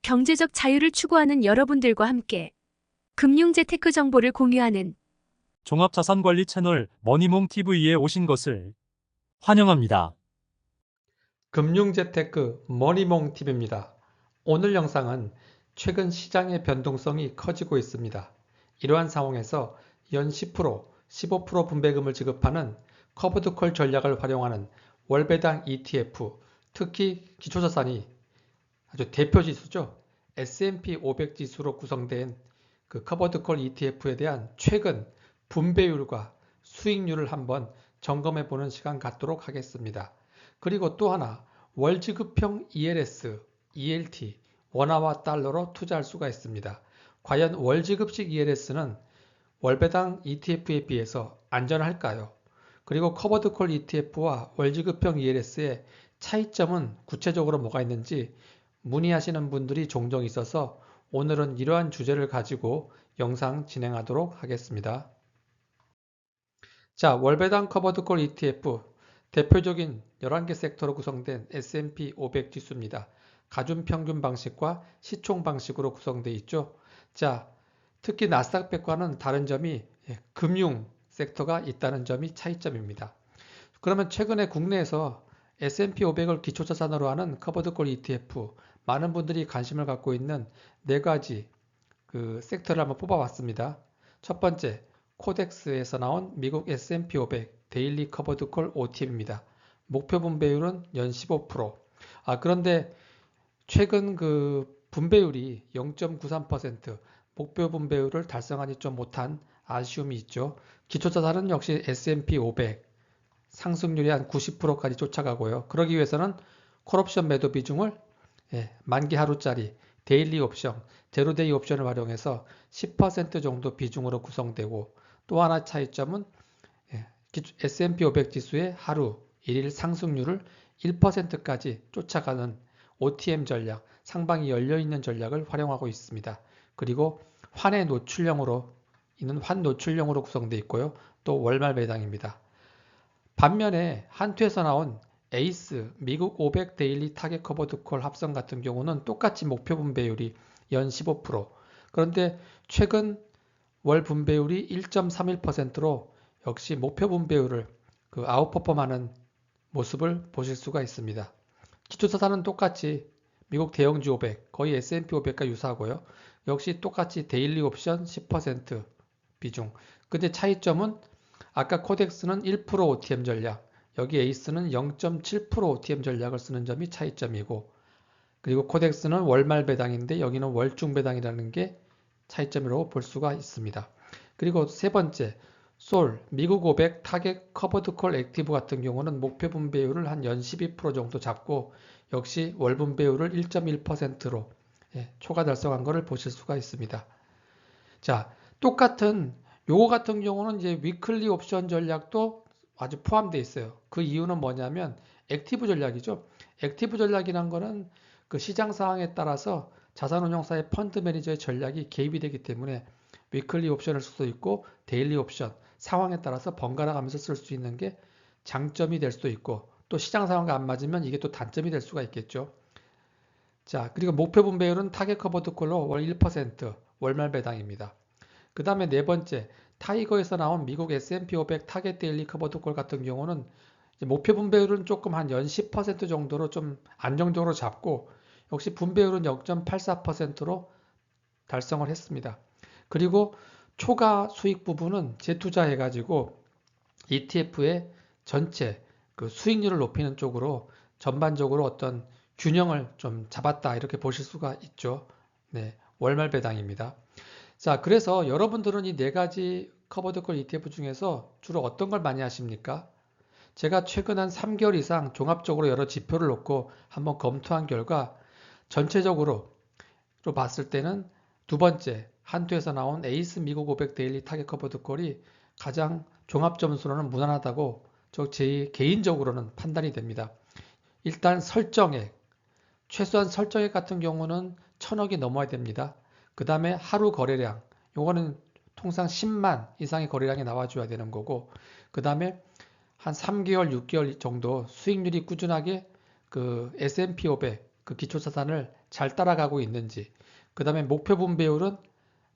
경제적 자유를 추구하는 여러분들과 함께 금융 재테크 정보를 공유하는 종합자산관리 채널 머니몽TV에 오신 것을 환영합니다. 금융재테크 머니몽TV입니다. 오늘 영상은 최근 시장의 변동성이 커지고 있습니다. 이러한 상황에서 연 10%, 15% 분배금을 지급하는 커버드콜 전략을 활용하는 월배당 ETF, 특히 기초자산이 아주 대표 지수죠. S&P 500 지수로 구성된 그 커버드콜 ETF에 대한 최근 분배율과 수익률을 한번 점검해 보는 시간 갖도록 하겠습니다. 그리고 또 하나 월지급형 ELS, ELT, 원화와 달러로 투자할 수가 있습니다. 과연 월지급식 ELS는 월배당 ETF에 비해서 안전할까요? 그리고 커버드콜 ETF와 월지급형 ELS의 차이점은 구체적으로 뭐가 있는지 문의하시는 분들이 종종 있어서 오늘은 이러한 주제를 가지고 영상 진행하도록 하겠습니다. 자, 월배당 커버드콜 ETF 대표적인 11개 섹터로 구성된 S&P 500 지수입니다. 가중평균 방식과 시총 방식으로 구성되어 있죠. 자, 특히 나스닥백과는 다른 점이 금융 섹터가 있다는 점이 차이점입니다. 그러면 최근에 국내에서 S&P 500을 기초자산으로 하는 커버드콜 ETF 많은 분들이 관심을 갖고 있는 네 가지 그 섹터를 한번 뽑아봤습니다. 첫 번째, 코덱스에서 나온 미국 S&P 500 데일리 커버드콜 OTM입니다. 목표 분배율은 연 15%. 그런데 최근 그 분배율이 0.93%, 목표 분배율을 달성하지 좀 못한 아쉬움이 있죠. 기초자산은 역시 S&P 500 상승률이 한 90%까지 쫓아가고요. 그러기 위해서는 콜옵션 매도 비중을 만기 하루짜리 데일리 옵션, 제로데이 옵션을 활용해서 10% 정도 비중으로 구성되고, 또 하나 차이점은 S&P 500 지수의 하루 일일 상승률을 1%까지 쫓아가는 OTM 전략, 상방이 열려있는 전략을 활용하고 있습니다. 그리고 환의 노출형으로 있는 환 노출형으로 구성되어 있고요. 또 월말 배당입니다. 반면에 한투에서 나온 에이스 미국 500 데일리 타겟 커버드콜 합성 같은 경우는 똑같이 목표 분배율이 연 15%. 그런데 최근 월 분배율이 1.31%로 역시 목표 분배율을 그 아웃퍼폼하는 모습을 보실 수가 있습니다. 기초자산은 똑같이 미국 대형주 500, 거의 S&P 500과 유사하고요. 역시 똑같이 데일리 옵션 10% 비중. 근데 차이점은 아까 코덱스는 1% OTM 전략, 여기 에이스는 0.7% OTM 전략을 쓰는 점이 차이점이고, 그리고 코덱스는 월말 배당인데 여기는 월중 배당이라는 게 차이점이라고 볼 수가 있습니다. 그리고 세 번째, 솔, 미국 500 타겟 커버드콜 액티브 같은 경우는 목표 분배율을 한 연 12% 정도 잡고 역시 월 분배율을 1.1%로 초과 달성한 것을 보실 수가 있습니다. 자, 똑같은 요거 같은 경우는 이제 위클리 옵션 전략도 아주 포함되어 있어요. 그 이유는 뭐냐면 액티브 전략이죠. 액티브 전략이란 거는 그 시장 상황에 따라서 자산운용사의 펀드 매니저의 전략이 개입이 되기 때문에 위클리 옵션을 쓸 수도 있고 데일리 옵션 상황에 따라서 번갈아 가면서 쓸 수 있는 게 장점이 될 수도 있고, 또 시장 상황과 안 맞으면 이게 또 단점이 될 수가 있겠죠. 자, 그리고 목표 분배율은 타겟 커버드 콜로 월 1% 월말 배당입니다. 그 다음에 네 번째, 타이거에서 나온 미국 S&P 500 타겟 데일리 커버드 콜 같은 경우는 목표 분배율은 조금 한 연 10% 정도로 좀 안정적으로 잡고 역시 분배율은 0.84%로 달성을 했습니다. 그리고 초과 수익 부분은 재투자해 가지고 ETF의 전체 그 수익률을 높이는 쪽으로 전반적으로 어떤 균형을 좀 잡았다 이렇게 보실 수가 있죠. 네, 월말 배당입니다. 자, 그래서 여러분들은 이 네 가지 커버드콜 ETF 중에서 주로 어떤 걸 많이 하십니까? 제가 최근 한 3개월 이상 종합적으로 여러 지표를 놓고 한번 검토한 결과 전체적으로 봤을 때는 두 번째, 한투에서 나온 에이스 미국 500 데일리 타겟 커버드콜이 가장 종합 점수로는 무난하다고 제 개인적으로는 판단이 됩니다. 일단 설정액, 최소한 설정액 같은 경우는 1000억이 넘어야 됩니다. 그 다음에 하루 거래량, 요거는 통상 10만 이상의 거래량이 나와줘야 되는 거고, 그 다음에 한 3개월, 6개월 정도 수익률이 꾸준하게 그 S&P 500, 그 기초자산을 잘 따라가고 있는지, 그 다음에 목표 분배율은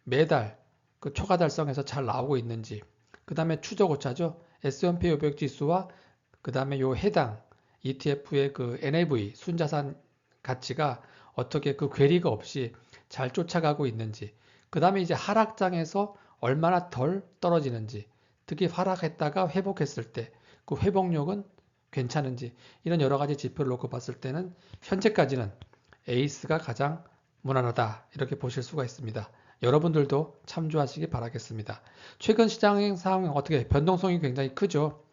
매달 그 초과 달성에서 잘 나오고 있는지, 그 다음에 추적 오차죠. S&P 500 지수와 그 다음에 요 해당 ETF의 그 NAV 순자산 가치가 어떻게 그 괴리가 없이 잘 쫓아가고 있는지, 그 다음에 이제 하락장에서 얼마나 덜 떨어지는지, 특히 하락했다가 회복했을 때 그 회복력은 괜찮은지, 이런 여러 가지 지표를 놓고 봤을 때는 현재까지는 에이스가 가장 무난하다, 이렇게 보실 수가 있습니다. 여러분들도 참조하시기 바라겠습니다. 최근 시장 상황 어떻게 변동성이 굉장히 크죠.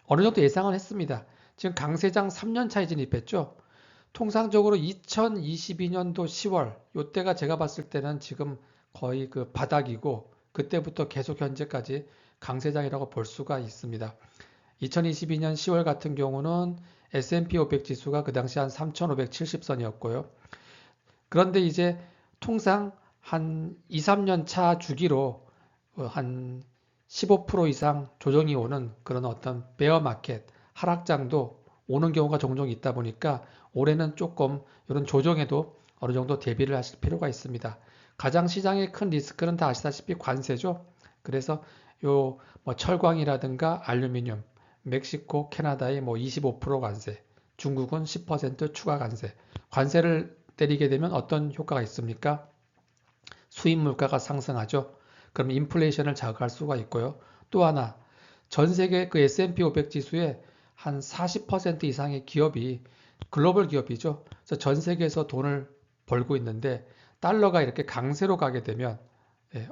어느 정도 예상은 했습니다. 지금 강세장 3년차에 진입했죠. 통상적으로 2022년도 10월 요때가 제가 봤을 때는 지금 거의 그 바닥이고, 그때부터 계속 현재까지 강세장이라고 볼 수가 있습니다. 2022년 10월 같은 경우는 S&P 500 지수가 그 당시 한 3,570선이었고요. 그런데 이제 통상 한 2, 3년 차 주기로 한 15% 이상 조정이 오는 그런 어떤 베어 마켓, 하락장도 오는 경우가 종종 있다 보니까 올해는 조금 이런 조정에도 어느 정도 대비를 하실 필요가 있습니다. 가장 시장의 큰 리스크는 다 아시다시피 관세죠. 그래서 요 뭐 철광이라든가 알루미늄, 멕시코, 캐나다의 뭐 25% 관세, 중국은 10% 추가 관세. 관세를 때리게 되면 어떤 효과가 있습니까? 수입 물가가 상승하죠. 그럼 인플레이션을 자극할 수가 있고요. 또 하나, 전 세계 그 S&P 500 지수의 한 40% 이상의 기업이 글로벌 기업이죠. 그래서 전 세계에서 돈을 벌고 있는데 달러가 이렇게 강세로 가게 되면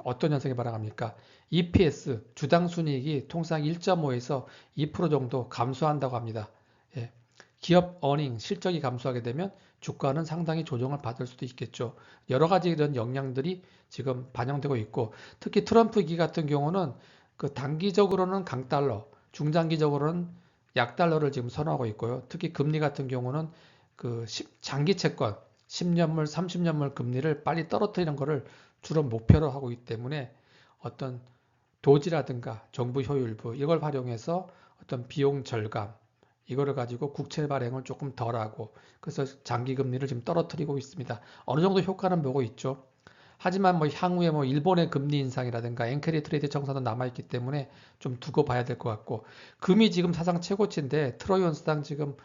어떤 현상이 발생합니까? EPS, 주당 순이익이 통상 1.5에서 2% 정도 감소한다고 합니다. 예, 기업 어닝, 실적이 감소하게 되면 주가는 상당히 조정을 받을 수도 있겠죠. 여러 가지 이런 영향들이 지금 반영되고 있고, 특히 트럼프 기 같은 경우는 그 단기적으로는 강달러, 중장기적으로는 약달러를 지금 선호하고 있고요. 특히 금리 같은 경우는 그 장기 채권, 10년물, 30년물 금리를 빨리 떨어뜨리는 것을 주로 목표로 하고 있기 때문에 어떤 도지라든가 정부 효율부 이걸 활용해서 어떤 비용 절감, 이거를 가지고 국채 발행을 조금 덜하고, 그래서 장기 금리를 지금 떨어뜨리고 있습니다. 어느 정도 효과는 보고 있죠. 하지만 뭐 향후에 뭐 일본의 금리 인상이라든가 엔캐리 트레이드 정산도 남아있기 때문에 좀 두고 봐야 될 것 같고, 금이 지금 사상 최고치인데 트로이 온스당 지금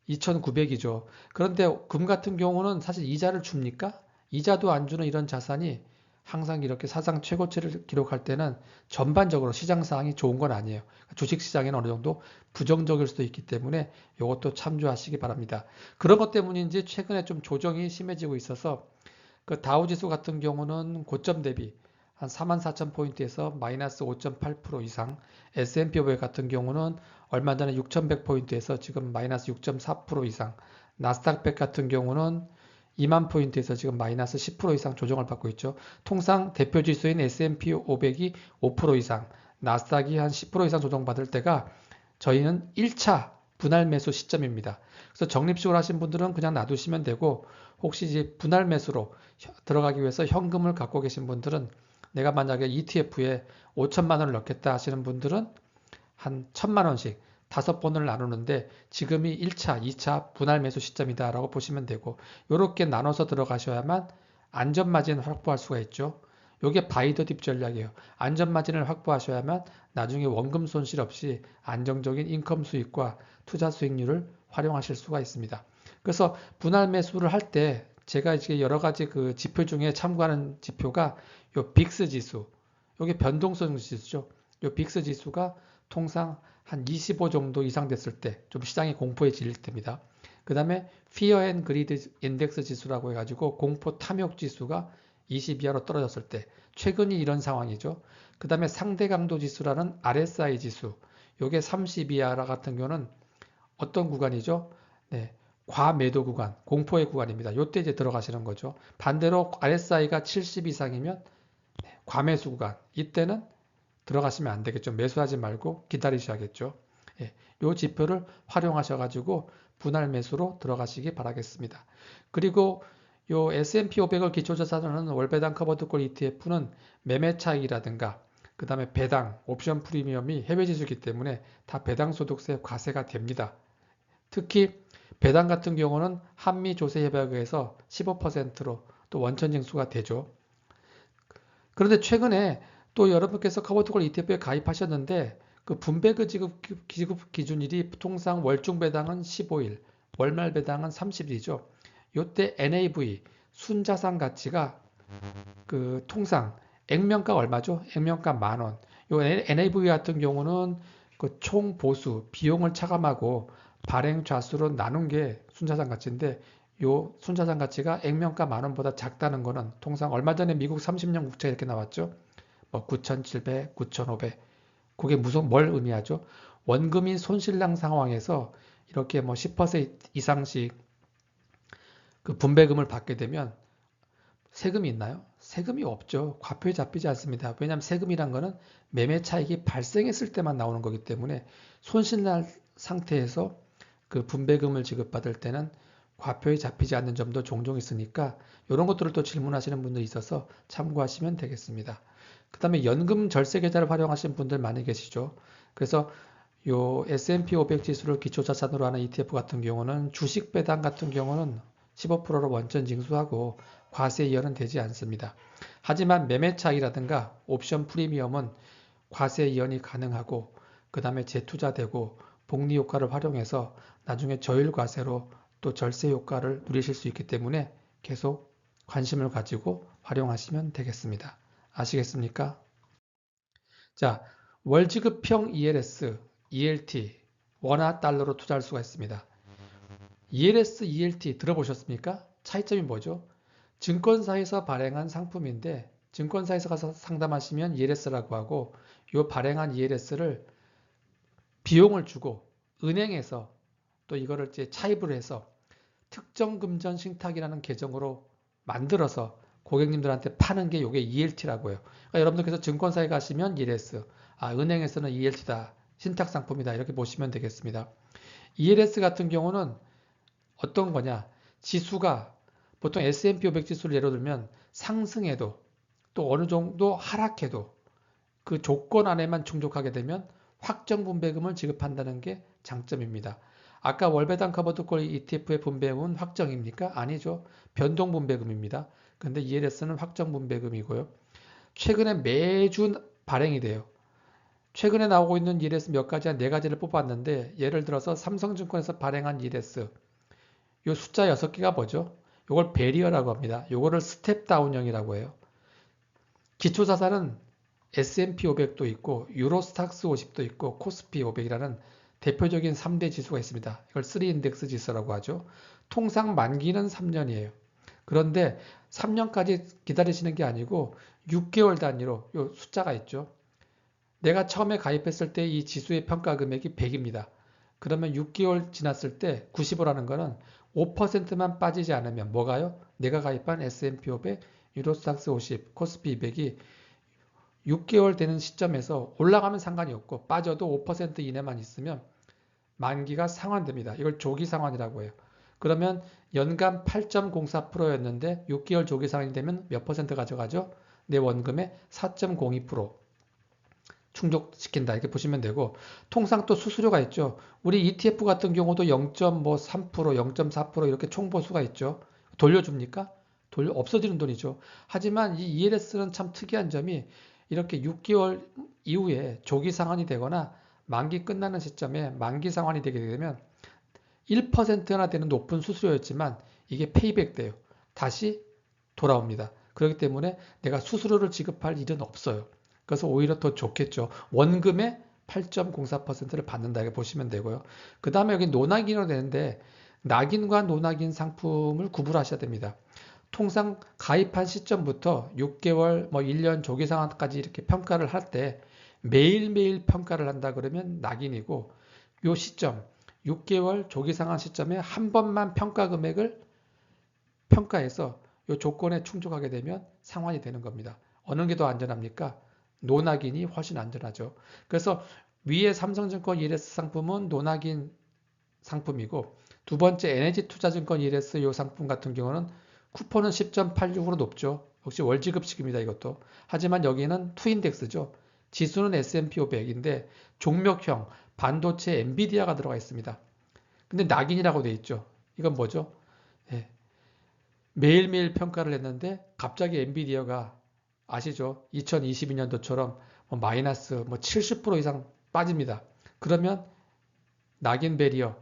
2,900이죠. 그런데 금 같은 경우는 사실 이자를 줍니까? 이자도 안 주는 이런 자산이 항상 이렇게 사상 최고치를 기록할 때는 전반적으로 시장 상황이 좋은 건 아니에요. 주식 시장에는 어느 정도 부정적일 수도 있기 때문에 이것도 참조하시기 바랍니다. 그런 것 때문인지 최근에 좀 조정이 심해지고 있어서 그 다우지수 같은 경우는 고점 대비 한 44,000포인트에서 마이너스 5.8% 이상, S&P 500 같은 경우는 얼마 전에 6,100포인트에서 지금 마이너스 6.4% 이상, 나스닥 100 같은 경우는 2만 포인트에서 지금 마이너스 10% 이상 조정을 받고 있죠. 통상 대표 지수인 S&P 500이 5% 이상, 나스닥이 한 10% 이상 조정받을 때가 저희는 1차 분할 매수 시점입니다. 그래서 적립식으로 하신 분들은 그냥 놔두시면 되고, 혹시 이제 분할 매수로 들어가기 위해서 현금을 갖고 계신 분들은, 내가 만약에 ETF에 5천만 원을 넣겠다 하시는 분들은 한 1,000만 원씩 5번을 나누는데 지금이 1차, 2차 분할 매수 시점이다 라고 보시면 되고, 이렇게 나눠서 들어가셔야만 안전마진을 확보할 수가 있죠. 이게 바이더딥 전략이에요. 안전마진을 확보하셔야만 나중에 원금 손실 없이 안정적인 인컴 수익과 투자 수익률을 활용하실 수가 있습니다. 그래서 분할 매수를 할 때 제가 이제 여러 가지 그 지표 중에 참고하는 지표가 요 빅스 지수, 요게 변동성 지수죠. 요 빅스 지수가 통상 한 25 정도 이상 됐을 때 좀 시장이 공포에 질릴 때입니다. 그 다음에 Fear and Greed 인덱스 지수라고 해가지고 공포 탐욕 지수가 20 이하로 떨어졌을 때, 최근이 이런 상황이죠. 그 다음에 상대 강도 지수라는 RSI 지수, 요게 30 이하 같은 경우는 어떤 구간이죠? 네, 과매도 구간, 공포의 구간입니다. 요때 이제 들어가시는 거죠. 반대로 RSI가 70 이상이면 과매수 구간, 이때는 들어가시면 안 되겠죠. 매수하지 말고 기다리셔야겠죠. 예, 요 지표를 활용하셔가지고 분할 매수로 들어가시기 바라겠습니다. 그리고 요 S&P 500을 기초자산으로는 월배당 커버드콜 ETF는 매매 차익이라든가 그 다음에 배당, 옵션 프리미엄이 해외 지수이기 때문에 다 배당 소득세 과세가 됩니다. 특히 배당 같은 경우는 한미 조세 협약에 의해서 15%로 또 원천 징수가 되죠. 그런데 최근에 또 여러분께서 커버투콜 ETF에 가입하셨는데 그 분배그 지급 기준일이 통상 월중 배당은 15일, 월말 배당은 30일이죠. 요때 NAV 순자산 가치가 그 통상 액면가 얼마죠? 액면가 10,000원. 요 NAV 같은 경우는 그 총 보수 비용을 차감하고 발행 좌수로 나눈 게 순자산 가치인데 요 순자산 가치가 액면가 10,000원보다 작다는 거는 통상 얼마 전에 미국 30년 국채 이렇게 나왔죠. 뭐 9,700, 9,500. 그게 무슨 뭘 의미하죠? 원금이 손실난 상황에서 이렇게 뭐 10% 이상씩 그 분배금을 받게 되면 세금이 있나요? 세금이 없죠. 과표에 잡히지 않습니다. 왜냐하면 세금이란 거는 매매 차익이 발생했을 때만 나오는 거기 때문에 손실난 상태에서 그 분배금을 지급받을 때는 과표에 잡히지 않는 점도 종종 있으니까 이런 것들을 또 질문하시는 분들이 있어서 참고하시면 되겠습니다. 그 다음에 연금 절세 계좌를 활용하시는 분들 많이 계시죠. 그래서 요 S&P 500 지수를 기초자산으로 하는 ETF 같은 경우는 주식 배당 같은 경우는 15%로 원천 징수하고 과세 이연은 되지 않습니다. 하지만 매매 차익이라든가 옵션 프리미엄은 과세 이연이 가능하고 그 다음에 재투자되고 복리 효과를 활용해서 나중에 저율 과세로 또 절세 효과를 누리실 수 있기 때문에 계속 관심을 가지고 활용하시면 되겠습니다. 아시겠습니까? 자, 월지급형 ELS, ELT, 원화 달러로 투자할 수가 있습니다. ELS, ELT 들어보셨습니까? 차이점이 뭐죠? 증권사에서 발행한 상품인데 증권사에서 가서 상담하시면 ELS라고 하고 이 발행한 ELS를 비용을 주고 은행에서 또 이거를 이제 차입을 해서 특정금전 신탁이라는 계정으로 만들어서 고객님들한테 파는 게 이게 ELT라고 해요. 그러니까 여러분들께서 증권사에 가시면 ELS, 은행에서는 ELT다, 신탁 상품이다 이렇게 보시면 되겠습니다. ELS 같은 경우는 어떤 거냐? 지수가 보통 S&P 500 지수를 예로 들면 상승해도 또 어느 정도 하락해도 그 조건 안에만 충족하게 되면 확정 분배금을 지급한다는 게 장점입니다. 아까 월배당 커버드콜 ETF의 분배금은 확정입니까? 아니죠. 변동 분배금입니다. 근데 ELS는 확정 분배금이고요. 최근에 매주 발행이 돼요. 최근에 나오고 있는 ELS 몇 가지 한 네 가지를 뽑았는데 예를 들어서 삼성증권에서 발행한 ELS 이 숫자 6개가 뭐죠? 이걸 베리어라고 합니다. 이거를 스텝 다운형이라고 해요. 기초자산은 S&P 500도 있고 유로스탁스 50도 있고 코스피 500이라는 대표적인 3대 지수가 있습니다. 이걸 3인덱스 지수라고 하죠. 통상 만기는 3년이에요. 그런데 3년까지 기다리시는 게 아니고 6개월 단위로 이 숫자가 있죠. 내가 처음에 가입했을 때 이 지수의 평가 금액이 100입니다. 그러면 6개월 지났을 때 90이라는 거는 5%만 빠지지 않으면 뭐가요? 내가 가입한 S&P 500, 유로스탁스 50, 코스피 200이 6개월 되는 시점에서 올라가면 상관이 없고 빠져도 5% 이내만 있으면 만기가 상환됩니다. 이걸 조기 상환이라고 해요. 그러면 연간 8.04%였는데 6개월 조기 상환이 되면 몇 퍼센트 가져가죠? 내 원금의 4.02% 충족시킨다 이렇게 보시면 되고 통상 또 수수료가 있죠. 우리 ETF 같은 경우도 0.3%, 0.4% 이렇게 총보수가 있죠. 돌려줍니까? 없어지는 돈이죠. 하지만 이 ELS는 참 특이한 점이 이렇게 6개월 이후에 조기 상환이 되거나 만기 끝나는 시점에 만기 상환이 되게 되면 1%나 되는 높은 수수료였지만 이게 페이백 돼요. 다시 돌아옵니다. 그렇기 때문에 내가 수수료를 지급할 일은 없어요. 그래서 오히려 더 좋겠죠. 원금의 8.04%를 받는다 이렇게 보시면 되고요. 그 다음에 여기 노낙인으로 되는데 낙인과 노낙인 상품을 구분하셔야 됩니다. 통상 가입한 시점부터 6개월, 1년 조기 상환까지 이렇게 평가를 할 때 매일매일 평가를 한다 그러면 낙인이고 요 시점 6개월 조기 상환 시점에 한 번만 평가 금액을 평가해서 요 조건에 충족하게 되면 상환이 되는 겁니다. 어느 게 더 안전합니까? 노낙인이 훨씬 안전하죠. 그래서 위에 삼성증권 ELS 상품은 노낙인 상품이고 두 번째 에너지투자증권 ELS 요 상품 같은 경우는 쿠폰은 10.86으로 높죠. 역시 월지급식입니다. 이것도. 하지만 여기는 투인덱스죠. 지수는 S&P 500인데 종목형 반도체 엔비디아가 들어가 있습니다. 근데 낙인이라고 돼 있죠. 이건 뭐죠? 예, 매일매일 평가를 했는데 갑자기 엔비디아가 아시죠? 2022년도처럼 마이너스 70% 이상 빠집니다. 그러면 낙인 베리어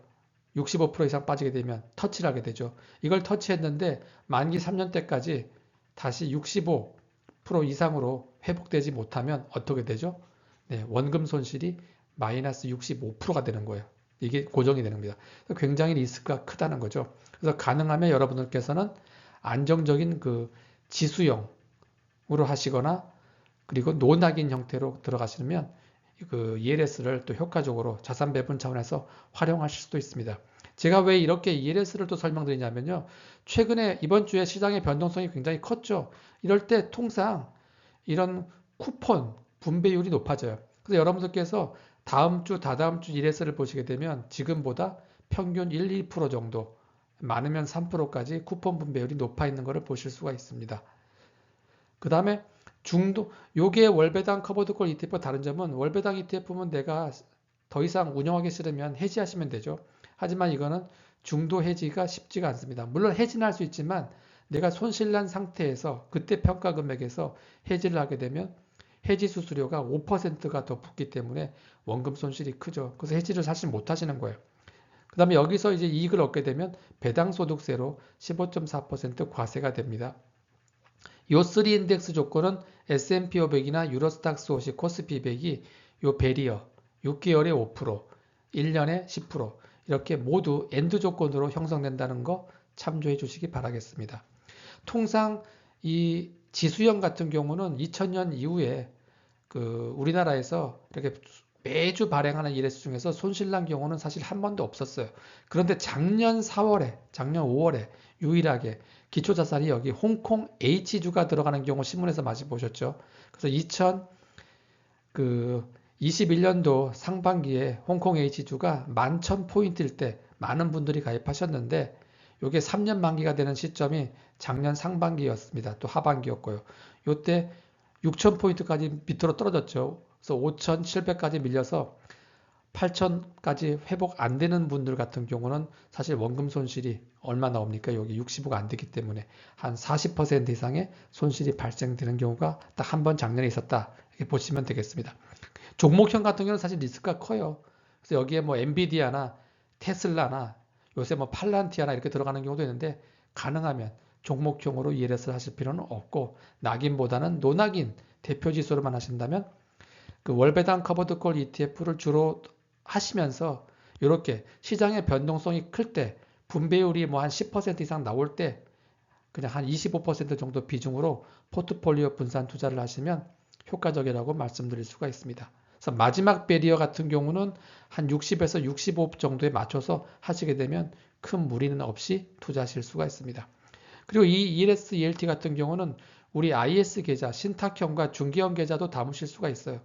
65% 이상 빠지게 되면 터치를 하게 되죠. 이걸 터치했는데 만기 3년 때까지 다시 65% 이상으로 회복되지 못하면 어떻게 되죠? 네, 원금 손실이 마이너스 65%가 되는 거예요. 이게 고정이 되는 겁니다. 굉장히 리스크가 크다는 거죠. 그래서 가능하면 여러분들께서는 안정적인 그 지수형으로 하시거나 그리고 노낙인 형태로 들어가시면 그 ELS를 또 효과적으로 자산 배분 차원에서 활용하실 수도 있습니다. 제가 왜 이렇게 ELS를 또 설명드리냐면요. 최근에 이번 주에 시장의 변동성이 굉장히 컸죠. 이럴 때 통상 이런 쿠폰 분배율이 높아져요. 그래서 여러분들께서 다음 주, 다다음 주 ELS를 보시게 되면 지금보다 평균 1, 2% 정도, 많으면 3%까지 쿠폰 분배율이 높아 있는 것을 보실 수가 있습니다. 그 다음에 요게 월배당 커버드콜 ETF와 다른 점은 월배당 ETF면 내가 더 이상 운영하기 싫으면 해지하시면 되죠. 하지만 이거는 중도 해지가 쉽지가 않습니다. 물론 해지는 할 수 있지만 내가 손실난 상태에서 그때 평가 금액에서 해지를 하게 되면 해지 수수료가 5%가 더 붙기 때문에 원금 손실이 크죠. 그래서 해지를 사실 못 하시는 거예요. 그 다음에 여기서 이제 이익을 얻게 되면 배당소득세로 15.4% 과세가 됩니다. 요 3 인덱스 조건은 S&P 500이나 유로스탁스 50, 코스피 200이 요 베리어 6개월에 5%, 1년에 10% 이렇게 모두 엔드 조건으로 형성된다는 거 참조해 주시기 바라겠습니다. 통상 이 지수형 같은 경우는 2000년 이후에 그 우리나라에서 이렇게 매주 발행하는 ELS 중에서 손실난 경우는 사실 한 번도 없었어요. 그런데 작년 4월에, 작년 5월에 유일하게 기초자산이 여기 홍콩 H주가 들어가는 경우 신문에서 많이 보셨죠. 그래서 2021년도 상반기에 홍콩 H주가 11,000포인트일 때 많은 분들이 가입하셨는데 이게 3년 만기가 되는 시점이 작년 상반기였습니다. 또 하반기였고요. 이때 6,000포인트까지 밑으로 떨어졌죠. 그래서 5,700까지 밀려서 8,000까지 회복 안 되는 분들 같은 경우는 사실 원금 손실이 얼마 나옵니까? 여기 65가 안 되기 때문에 한 40% 이상의 손실이 발생되는 경우가 딱 한 번 작년에 있었다. 이렇게 보시면 되겠습니다. 종목형 같은 경우는 사실 리스크가 커요. 그래서 여기에 뭐 엔비디아나 테슬라나 요새 뭐 팔란티아나 이렇게 들어가는 경우도 있는데 가능하면 종목형으로 ELS를 하실 필요는 없고 낙인보다는 노낙인 대표 지수로만 하신다면 그 월배당 커버드콜 ETF를 주로 하시면서 이렇게 시장의 변동성이 클 때 분배율이 뭐 한 10% 이상 나올 때 그냥 한 25% 정도 비중으로 포트폴리오 분산 투자를 하시면 효과적이라고 말씀드릴 수가 있습니다. 그래서 마지막 베리어 같은 경우는 한 60에서 65 정도에 맞춰서 하시게 되면 큰 무리는 없이 투자하실 수가 있습니다. 그리고 이 ELS, ELT 같은 경우는 우리 IS 계좌, 신탁형과 중개형 계좌도 담으실 수가 있어요.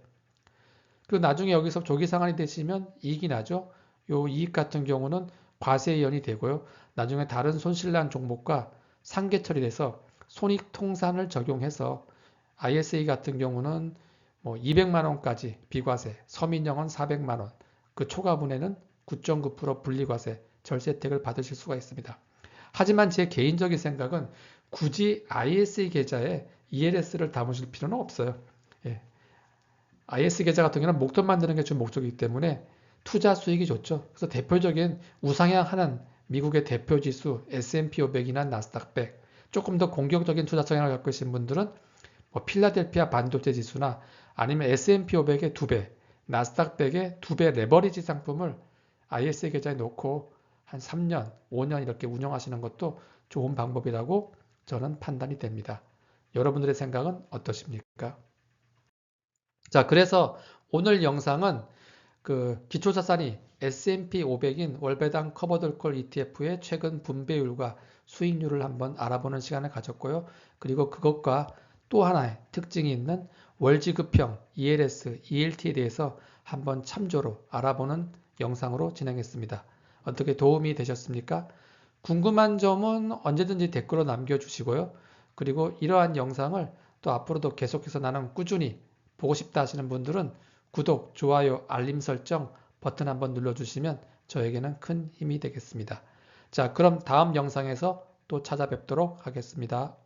그리고 나중에 여기서 조기 상환이 되시면 이익이 나죠. 요 이익 같은 경우는 과세이연이 되고요. 나중에 다른 손실난 종목과 상계 처리돼서 손익통산을 적용해서 ISA 같은 경우는 뭐 200만 원까지 비과세, 서민영은 400만 원, 그 초과분에는 9.9% 분리과세, 절세 혜택을 받으실 수가 있습니다. 하지만 제 개인적인 생각은 굳이 ISA 계좌에 ELS를 담으실 필요는 없어요. 예. IS 계좌 같은 경우는 목돈 만드는 게 주 목적이기 때문에 투자 수익이 좋죠. 그래서 대표적인 우상향 하는 미국의 대표 지수 S&P 500이나 나스닥 100, 조금 더 공격적인 투자 성향을 갖고 계신 분들은 뭐 필라델피아 반도체 지수나 아니면 S&P 500의 2배, 나스닥 100의 2배 레버리지 상품을 IS 계좌에 놓고 한 3년, 5년 이렇게 운영하시는 것도 좋은 방법이라고 저는 판단이 됩니다. 여러분들의 생각은 어떠십니까? 자, 그래서 오늘 영상은 그 기초자산이 S&P 500인 월배당 커버드콜 ETF의 최근 분배율과 수익률을 한번 알아보는 시간을 가졌고요. 그리고 그것과 또 하나의 특징이 있는 월지급형 ELS, ELT에 대해서 한번 참조로 알아보는 영상으로 진행했습니다. 어떻게 도움이 되셨습니까? 궁금한 점은 언제든지 댓글로 남겨주시고요. 그리고 이러한 영상을 또 앞으로도 계속해서 나는 꾸준히 보고 싶다 하시는 분들은 구독, 좋아요, 알림 설정 버튼 한번 눌러주시면 저에게는 큰 힘이 되겠습니다. 자, 그럼 다음 영상에서 또 찾아뵙도록 하겠습니다.